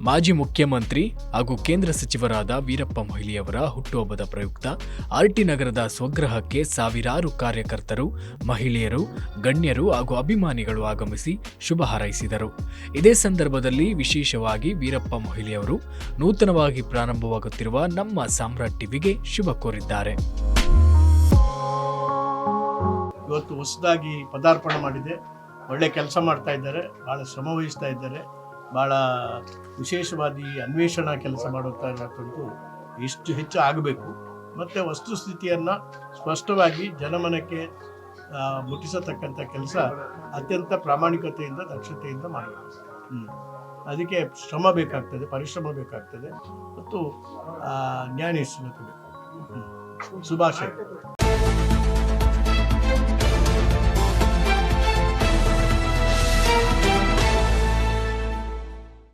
ಮಾಜಿ ಮುಖ್ಯಮಂತ್ರಿ ಹಾಗೂ ಕೇಂದ್ರ ಸಚಿವರಾದ ವೀರಪ್ಪ ಮೊಯ್ಲಿಯವರ ಹುಟ್ಟುಹಬ್ಬದ ಪ್ರಯುಕ್ತ ಆರ್ಟಿ ನಗರದ ಸ್ವಗೃಹಕ್ಕೆ ಸಾವಿರಾರು ಕಾರ್ಯಕರ್ತರು, ಮಹಿಳೆಯರು, ಗಣ್ಯರು ಹಾಗೂ ಅಭಿಮಾನಿಗಳು ಆಗಮಿಸಿ ಶುಭ ಹಾರೈಸಿದರು. ಇದೇ ಸಂದರ್ಭದಲ್ಲಿ ವಿಶೇಷವಾಗಿ ವೀರಪ್ಪ ಮೊಯ್ಲಿಯವರು ನೂತನವಾಗಿ ಪ್ರಾರಂಭವಾಗುತ್ತಿರುವ ನಮ್ಮ ಸಾಮ್ರಾಟ್ ಟಿವಿಗೆ ಶುಭ ಕೋರಿದ್ದಾರೆ. ಇವತ್ತು ಹೊಸದಾಗಿ ಪದಾರ್ಪಣೆ ಮಾಡಿದೆ. ಒಳ್ಳೆ ಕೆಲಸ ಮಾಡ್ತಾ ಇದ್ದಾರೆ, ಭಾಳ ಶ್ರಮ ವಹಿಸ್ತಾ ಇದ್ದಾರೆ. ಭಾಳ ವಿಶೇಷವಾದಿ ಅನ್ವೇಷಣಾ ಕೆಲಸ ಮಾಡುವಂಥದ್ದು ಎಷ್ಟು ಹೆಚ್ಚು ಆಗಬೇಕು ಮತ್ತು ವಸ್ತುಸ್ಥಿತಿಯನ್ನು ಸ್ಪಷ್ಟವಾಗಿ ಜನಮನಕ್ಕೆ ಮುಟ್ಟಿಸತಕ್ಕಂಥ ಕೆಲಸ ಅತ್ಯಂತ ಪ್ರಾಮಾಣಿಕತೆಯಿಂದ, ದಕ್ಷತೆಯಿಂದ ಮಾಡಬೇಕು. ಅದಕ್ಕೆ ಶ್ರಮ ಬೇಕಾಗ್ತದೆ, ಪರಿಶ್ರಮ ಬೇಕಾಗ್ತದೆ ಮತ್ತು ಜ್ಞಾನೇಶ್ವರತೆ ಬೇಕು. ಶುಭಾಶಯ.